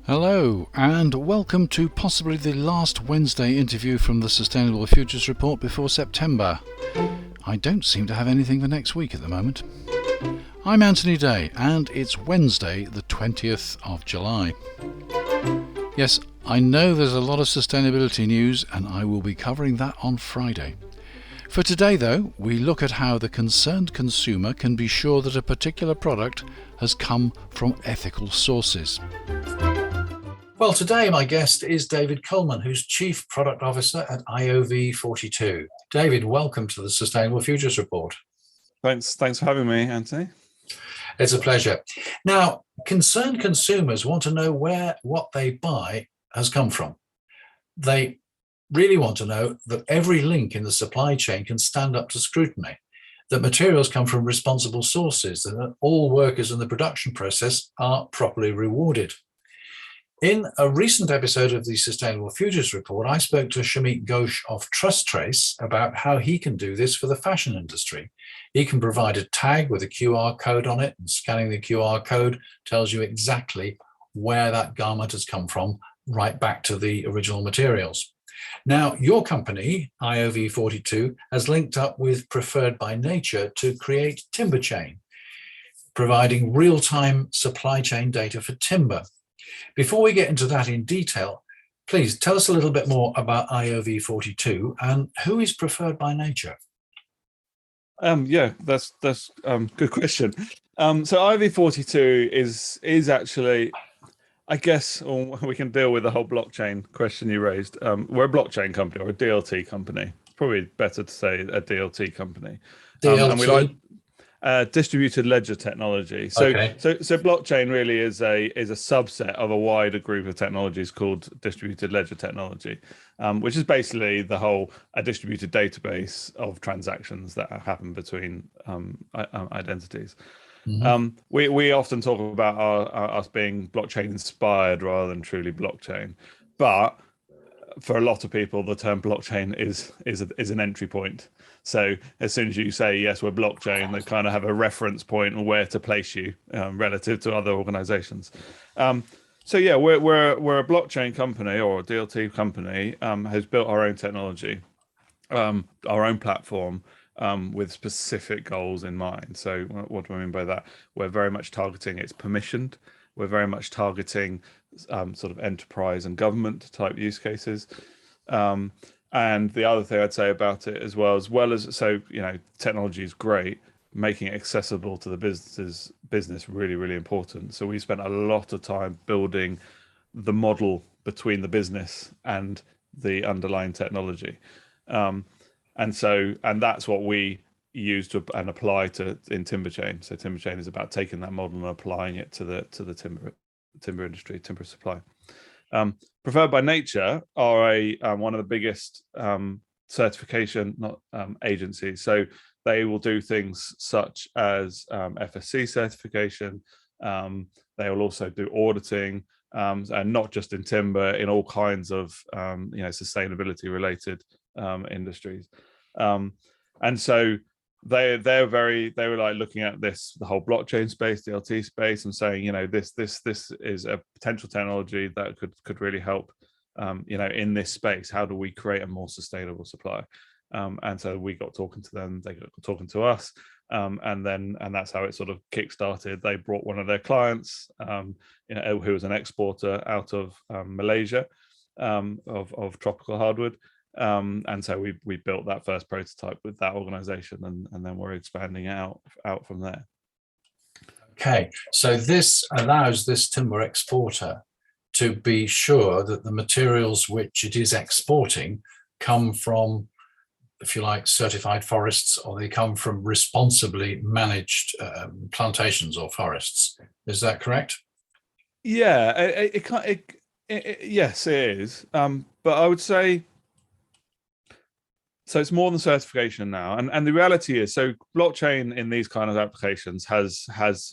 Hello, and welcome to possibly the last Wednesday interview from the Sustainable Futures Report before September. I don't seem to have anything for next week at the moment. I'm Anthony Day, and it's Wednesday, the 20th of July. Yes, I know there's a lot of sustainability news, and I will be covering that on Friday. For today, though, we look at how the concerned consumer can be sure that a particular product has come from ethical sources. Well, today my guest is David Coleman, who's Chief Product Officer at IOV42. David, welcome to the Sustainable Futures Report. Thanks for having me, Anthony. It's a pleasure. Now, concerned consumers want to know where what they buy has come from. They really want to know that every link in the supply chain can stand up to scrutiny, that materials come from responsible sources, that all workers in the production process are properly rewarded. In a recent episode of the Sustainable Futures Report, I spoke to Shamik Ghosh of TrustTrace about how he can do this for the fashion industry. He can provide a tag with a QR code on it, and scanning the QR code tells you exactly where that garment has come from, right back to the original materials. Now, your company, IOV42, has linked up with Preferred by Nature to create Timberchain, providing real-time supply chain data for timber. Before we get into that in detail, please tell us a little bit more about IOV42 and who is Preferred by Nature. Yeah, that's good question. So IOV42 is actually, I guess, we can deal with the whole blockchain question you raised. We're a blockchain company, or a DLT company. It's probably better to say a DLT company. DLT? And we like distributed ledger technology. So blockchain really is a subset of a wider group of technologies called distributed ledger technology, which is basically a distributed database of transactions that happen between identities. Mm-hmm. We often talk about us being blockchain inspired rather than truly blockchain, but for a lot of people, the term blockchain is an entry point. So as soon as you say, yes, we're blockchain, they kind of have a reference point on where to place you relative to other organizations. So yeah, we're a blockchain company, or a DLT company, has built our own technology, our own platform, with specific goals in mind. So what do I mean by that? We're very much targeting it's permissioned. We're very much targeting sort of enterprise and government type use cases. And the other thing I'd say about it as well as so, technology is great. Making it accessible to the business really, really important. So we spent a lot of time building the model between the business and the underlying technology. And that's what we use and apply in Timberchain. So Timberchain is about taking that model and applying it to the timber industry, timber supply. Preferred by Nature are one of the biggest certification agencies. So they will do things such as FSC certification. They will also do auditing, and not just in timber, in all kinds of sustainability related industries. And so they were like looking at the whole blockchain space, DLT space, and saying, this is a potential technology that could really help, in this space. How do we create a more sustainable supply? And so we got talking to them, they got talking to us, and that's how it sort of kick-started. They brought one of their clients, who was an exporter out of Malaysia, of tropical hardwood. And so we built that first prototype with that organization, and then we're expanding out from there. Okay, so this allows this timber exporter to be sure that the materials which it is exporting come from, if you like, certified forests, or they come from responsibly managed plantations or forests. Is that correct? Yeah, yes, it is. But I would say, so it's more than certification now, and the reality is, so blockchain in these kind of applications has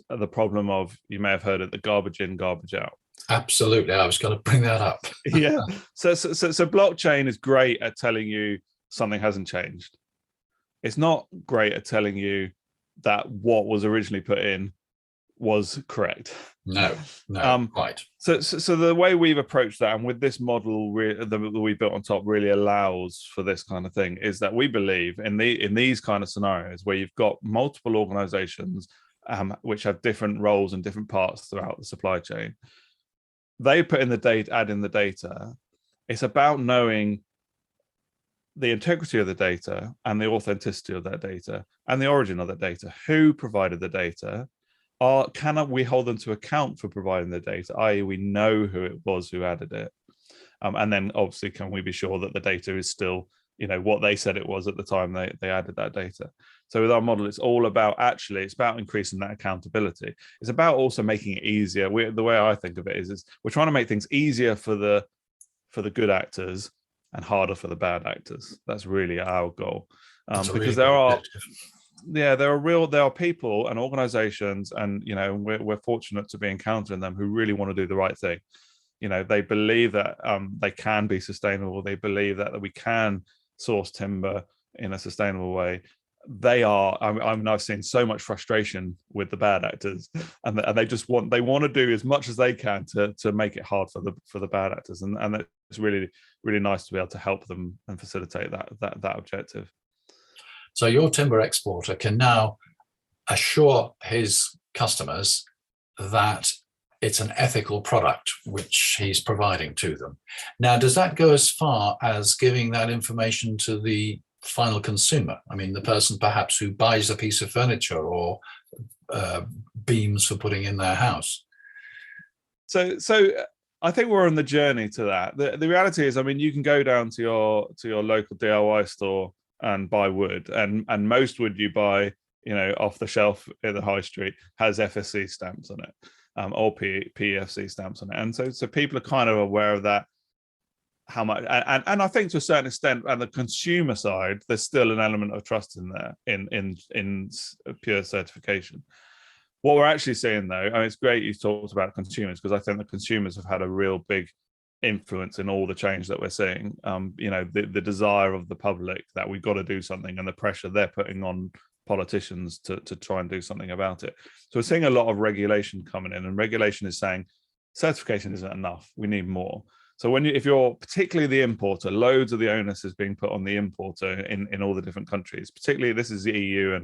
the problem of, you may have heard it, the garbage in, garbage out. Absolutely, I was going to bring that up. Yeah, so blockchain is great at telling you something hasn't changed. It's not great at telling you that what was originally put in was correct. No, quite. So the way we've approached that, and with this model that we built on top, really allows for this kind of thing, is that we believe in these kind of scenarios where you've got multiple organizations which have different roles and different parts throughout the supply chain. They put in the data, add in the data. It's about knowing the integrity of the data and the authenticity of that data and the origin of that data. Who provided the data? Can we hold them to account for providing the data, i.e. we know who it was who added it? And then obviously, can we be sure that the data is still, what they said it was at the time they added that data? So with our model, it's all about, it's about increasing that accountability. It's about also making it easier. The way I think of it is we're trying to make things easier for the good actors and harder for the bad actors. That's really our goal. Because there are people and organizations, and we're fortunate to be encountering them, who really want to do the right thing. They believe that they can be sustainable. They believe that we can source timber in a sustainable way. I've seen so much frustration with the bad actors, and they want to do as much as they can to make it hard for the bad actors, and it's really, really nice to be able to help them and facilitate that objective. So your timber exporter can now assure his customers that it's an ethical product which he's providing to them. Now, does that go as far as giving that information to the final consumer? I mean, the person perhaps who buys a piece of furniture or beams for putting in their house. So I think we're on the journey to that. The reality is, I mean, you can go down to your local DIY store and buy wood, and most wood you buy, off the shelf in the high street has FSC stamps on it, or PEFC stamps on it, and so people are kind of aware of that. How much, and I think to a certain extent, on the consumer side, there's still an element of trust in there in pure certification. What we're actually seeing, though, it's great you talked about consumers, because I think the consumers have had a real big influence in all the change that we're seeing. The desire of the public that we've got to do something, and the pressure they're putting on politicians to try and do something about it. So we're seeing a lot of regulation coming in, and regulation is saying certification isn't enough. We need more. So if you're particularly the importer, loads of the onus is being put on the importer in all the different countries. Particularly, this is the EU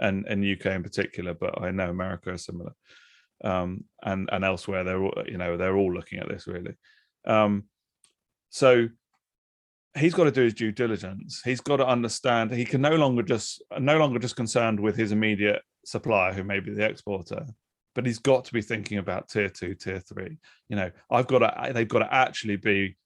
and UK in particular, but I know America is similar, and elsewhere they're all looking at this really. So he's got to do his due diligence. He's got to understand he can no longer just concerned with his immediate supplier, who may be the exporter, but he's got to be thinking about tier 2, tier 3. They've got to actually be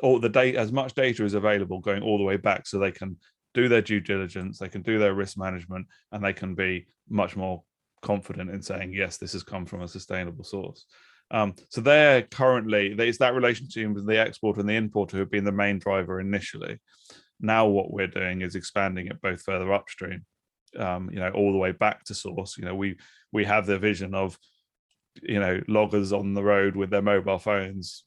all the data, as much data is available, going all the way back, so they can do their due diligence, they can do their risk management, and they can be much more confident in saying, yes, this has come from a sustainable source. So it's that relationship with the exporter and the importer who have been the main driver initially. Now what we're doing is expanding it both further upstream, all the way back to source. We have the vision of, loggers on the road with their mobile phones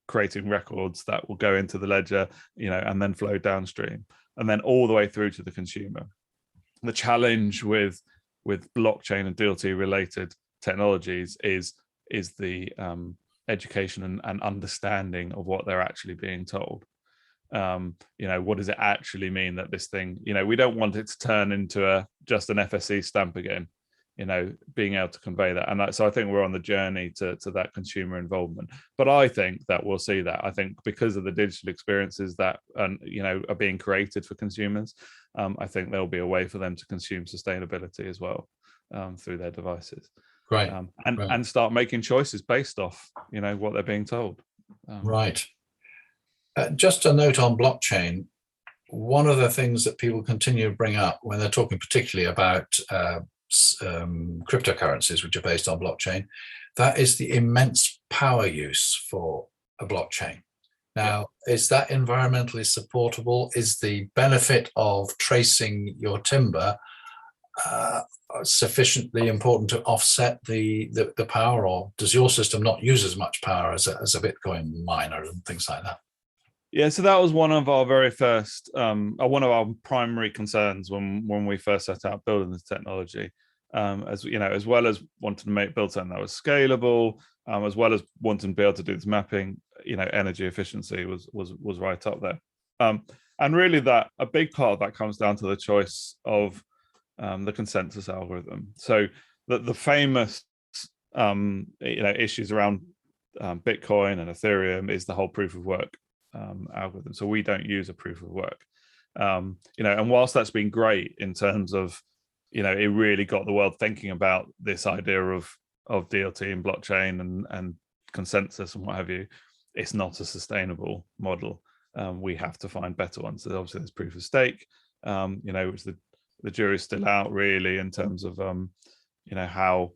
creating records that will go into the ledger, and then flow downstream, and then all the way through to the consumer. The challenge with blockchain and DLT related technologies is the education and understanding of what they're actually being told. What does it actually mean that this thing, we don't want it to turn into just an FSC stamp again, being able to convey that. And so I think we're on the journey to that consumer involvement. But I think that we'll see that. I think because of the digital experiences that are being created for consumers, I think there'll be a way for them to consume sustainability as well, through their devices. Right. And start making choices based off, what they're being told. Right. Just a note on blockchain. One of the things that people continue to bring up when they're talking particularly about cryptocurrencies, which are based on blockchain, that is the immense power use for a blockchain. Now, is that environmentally supportable? Is the benefit of tracing your timber sufficiently important to offset the power, or does your system not use as much power as a Bitcoin miner and things like that? Yeah, so that was one of our very first, one of our primary concerns when we first set out building this technology. as you know, as well as wanting to build something that was scalable, as well as wanting to be able to do this mapping, you know, energy efficiency was right up there. And really, that a big part of that comes down to the choice of the consensus algorithm. So the famous you know, issues around Bitcoin and Ethereum is the whole proof of work algorithm. So we don't use a proof of work. You know, and whilst that's been great in terms of, you know, it really got the world thinking about this idea of DLT and blockchain and consensus and what have you, it's not a sustainable model. We have to find better ones. So obviously there's proof of stake, you know, which the jury's still out really in terms of, you know, how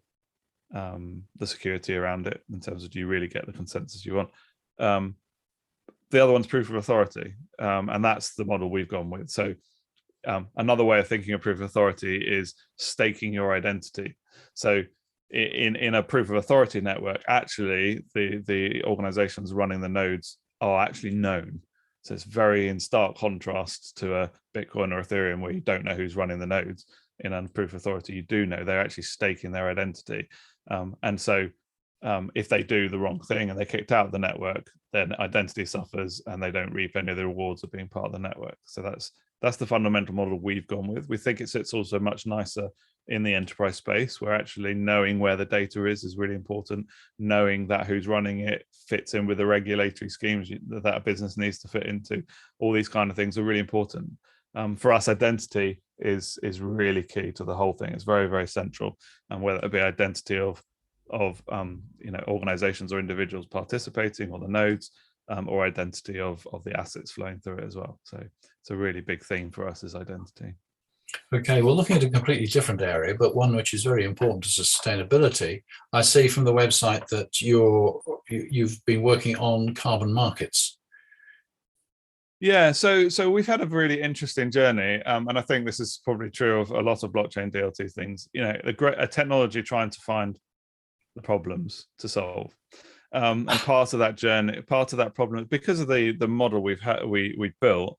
the security around it, in terms of do you really get the consensus you want. The other one's proof of authority, and that's the model we've gone with. So another way of thinking of proof of authority is staking your identity. So in a proof of authority network, actually the organizations running the nodes are actually known. So it's very in stark contrast to a Bitcoin or Ethereum where you don't know who's running the nodes. In a proof of authority, you do know. They're actually staking their identity. And so if they do the wrong thing and they're kicked out of the network, then identity suffers and they don't reap any of the rewards of being part of the network. So that's the fundamental model we've gone with. We think it sits also much nicer in the enterprise space, where actually knowing where the data is really important. Knowing that who's running it fits in with the regulatory schemes that a business needs to fit into. All these kind of things are really important. For us, identity is really key to the whole thing. It's very, very central. And whether it be identity of you know, organizations or individuals participating on the nodes, or identity of the assets flowing through it as well. So it's a really big theme for us, is identity. Okay, well, looking at a completely different area, but one which is very important to sustainability, I see from the website that you've been working on carbon markets. Yeah, so we've had a really interesting journey, and I think this is probably true of a lot of blockchain DLT things. You know, a technology trying to find the problems to solve, and part of that journey, part of that problem, because of the model we built,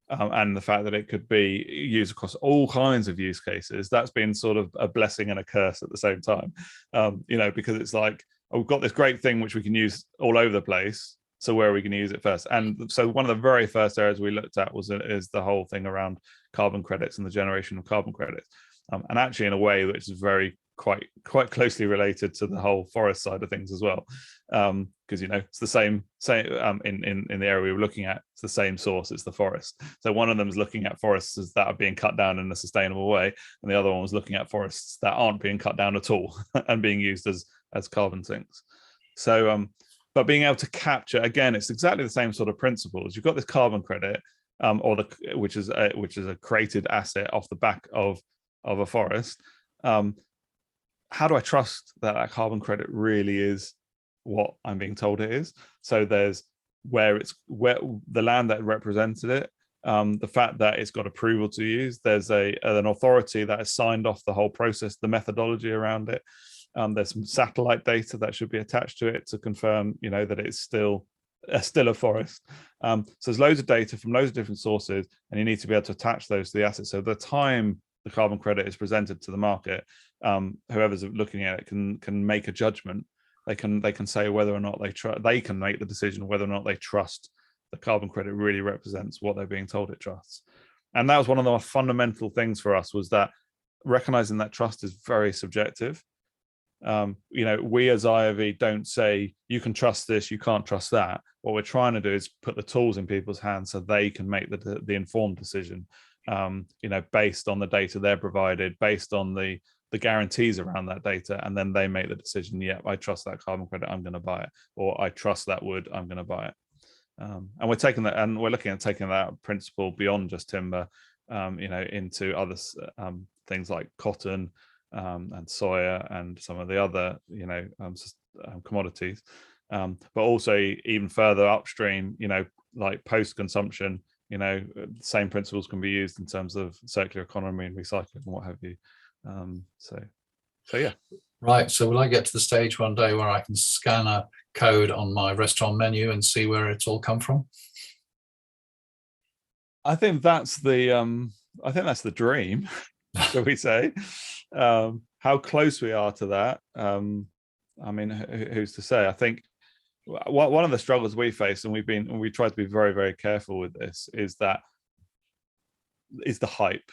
and the fact that it could be used across all kinds of use cases, that's been sort of a blessing and a curse at the same time. You know, because it's like, oh, we've got this great thing which we can use all over the place. So where are we going to use it first? And so one of the very first areas we looked at is the whole thing around carbon credits and the generation of carbon credits, and actually in a way which is very quite closely related to the whole forest side of things as well, because you know it's the same in the area we were looking at. It's the same source. It's the forest. So one of them is looking at forests as that are being cut down in a sustainable way, and the other one was looking at forests that aren't being cut down at all and being used as carbon sinks. So but being able to capture, again, it's exactly the same sort of principles. You've got this carbon credit, which is a created asset off the back of a forest. How do I trust that carbon credit really is what I'm being told it is? So there's where the land that represented it, the fact that it's got approval to use, there's an authority that has signed off the whole process, the methodology around it. There's some satellite data that should be attached to it to confirm, you know, that it's still a forest. So there's loads of data from loads of different sources, and you need to be able to attach those to the asset. So the time the carbon credit is presented to the market, whoever's looking at it can make a judgment. They can say whether or not they can make the decision whether or not they trust the carbon credit really represents what they're being told it trusts. And that was one of the fundamental things for us, was that recognizing that trust is very subjective. You know, we as IOV don't say you can trust this, you can't trust that. What we're trying to do is put the tools in people's hands so they can make the informed decision, you know, based on the data they're provided, based on the guarantees around that data, and then they make the decision. Yeah, I trust that carbon credit, I'm going to buy it, or I trust that wood, I'm going to buy it. And we're taking that, and we're looking at taking that principle beyond just timber, you know, into other things like cotton, and soya and some of the other, you know, commodities, but also even further upstream, you know, like post-consumption, you know, the same principles can be used in terms of circular economy and recycling and what have you. So yeah. Right. So will I get to the stage one day where I can scan a code on my restaurant menu and see where it's all come from? I think that's the dream, shall we say. How close we are to that, I mean, who's to say? I think one of the struggles we face, and we try to be very, very careful with this, is the hype.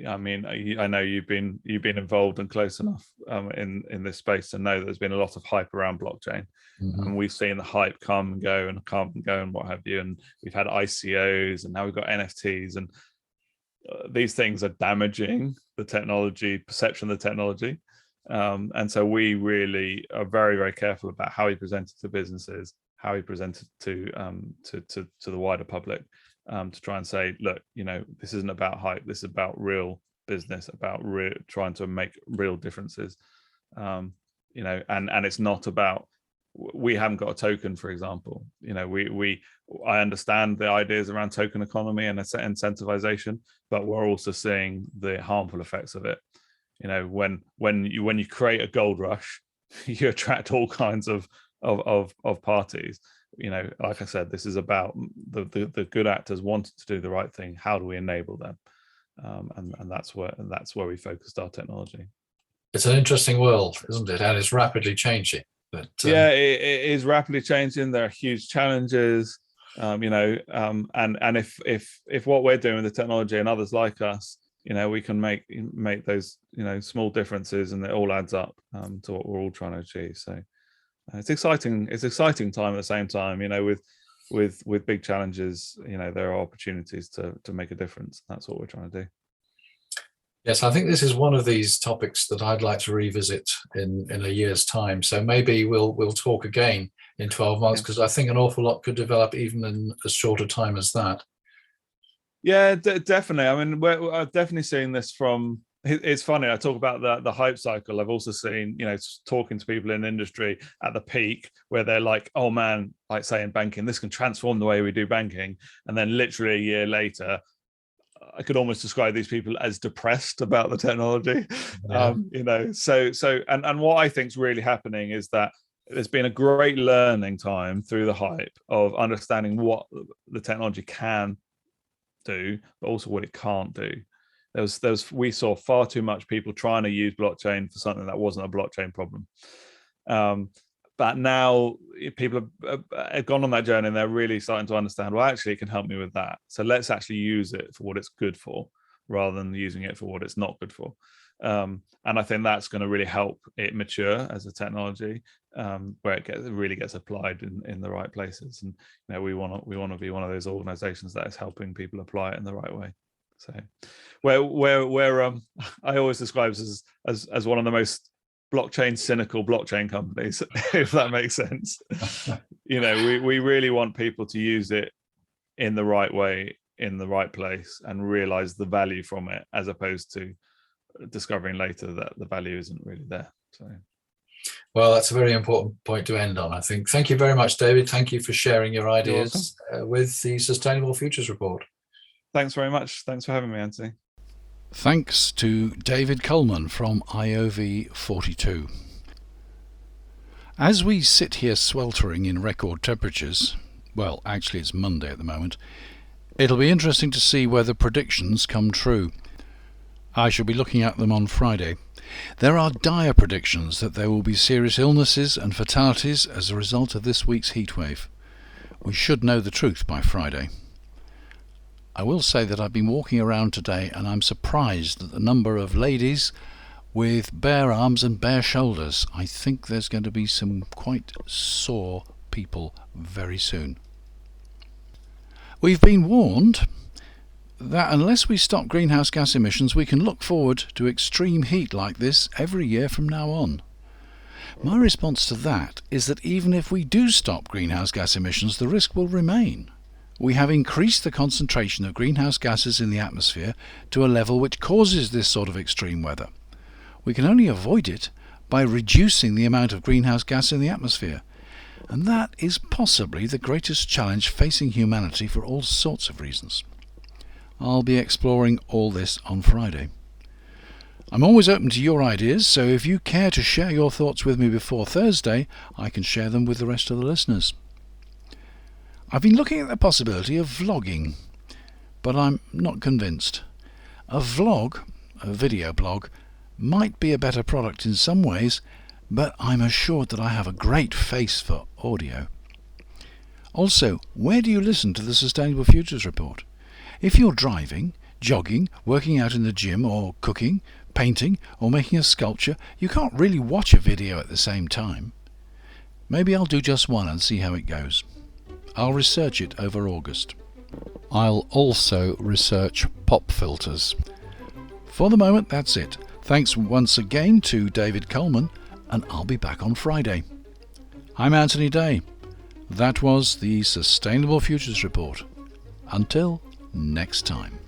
I mean, I know you've been involved and close enough in this space to know that there's been a lot of hype around blockchain, and we've seen the hype come and go and what have you. And we've had ICOs, and now we've got NFTs, and these things are damaging the technology perception of the technology. And so we really are very, very careful about how we present it to businesses, how we present it to the wider public, to try and say, look, this isn't about hype. This is about real business, about trying to make real differences. And it's not about, we haven't got a token, for example. I understand the ideas around token economy and incentivization, but we're also seeing the harmful effects of it. When you create a gold rush, you attract all kinds of parties. Like I said, this is about the good actors wanting to do the right thing. How do we enable them? And that's where we focused our technology. It's an interesting world, isn't it? And it's rapidly changing. But yeah, it is rapidly changing. There are huge challenges. And if what we're doing with the technology and others like us, we can make those small differences, and it all adds up to what we're all trying to achieve. So it's exciting. It's exciting time at the same time. With big challenges, there are opportunities to make a difference. That's what we're trying to do. Yes, I think this is one of these topics that I'd like to revisit in a year's time. So maybe we'll talk again in 12 months, because I think an awful lot could develop even in as short a time as that. Yeah, definitely. I mean, I've definitely seen this from. It's funny. I talk about the hype cycle. I've also seen, talking to people in industry at the peak where they're like, "Oh man," like say in banking, this can transform the way we do banking, and then literally a year later, I could almost describe these people as depressed about the technology. Yeah. So what I think is really happening is that there's been a great learning time through the hype of understanding what the technology can do, but also what it can't do. We saw far too much people trying to use blockchain for something that wasn't a blockchain problem. But now people have gone on that journey, and they're really starting to understand, well, actually, it can help me with that. So let's actually use it for what it's good for, rather than using it for what it's not good for. And I think that's going to really help it mature as a technology, where it really gets applied in the right places. And we want to be one of those organizations that is helping people apply it in the right way. So where I always describe us as one of the most cynical blockchain companies, if that makes sense. We really want people to use it in the right way, in the right place, and realize the value from it, as opposed to discovering later that the value isn't really there. So, well, that's a very important point to end on, I think. Thank you very much, David. Thank you for sharing your ideas with the Sustainable Futures Report. Thanks very much. Thanks for having me, Anthony. Thanks to David Coleman from IOV42. As we sit here sweltering in record temperatures, well, actually it's Monday at the moment, it'll be interesting to see whether predictions come true. I shall be looking at them on Friday. There are dire predictions that there will be serious illnesses and fatalities as a result of this week's heatwave. We should know the truth by Friday. I will say that I've been walking around today, and I'm surprised at the number of ladies with bare arms and bare shoulders. I think there's going to be some quite sore people very soon. We've been warned that unless we stop greenhouse gas emissions, we can look forward to extreme heat like this every year from now on. My response to that is that even if we do stop greenhouse gas emissions, the risk will remain. We have increased the concentration of greenhouse gases in the atmosphere to a level which causes this sort of extreme weather. We can only avoid it by reducing the amount of greenhouse gas in the atmosphere, and that is possibly the greatest challenge facing humanity for all sorts of reasons. I'll be exploring all this on Friday. I'm always open to your ideas, so if you care to share your thoughts with me before Thursday, I can share them with the rest of the listeners. I've been looking at the possibility of vlogging, but I'm not convinced. A vlog, a video blog, might be a better product in some ways, but I'm assured that I have a great face for audio. Also, where do you listen to the Sustainable Futures Report? If you're driving, jogging, working out in the gym, or cooking, painting, or making a sculpture, you can't really watch a video at the same time. Maybe I'll do just one and see how it goes. I'll research it over August. I'll also research pop filters. For the moment, that's it. Thanks once again to David Coleman, and I'll be back on Friday. I'm Anthony Day. That was the Sustainable Futures Report. Until next time.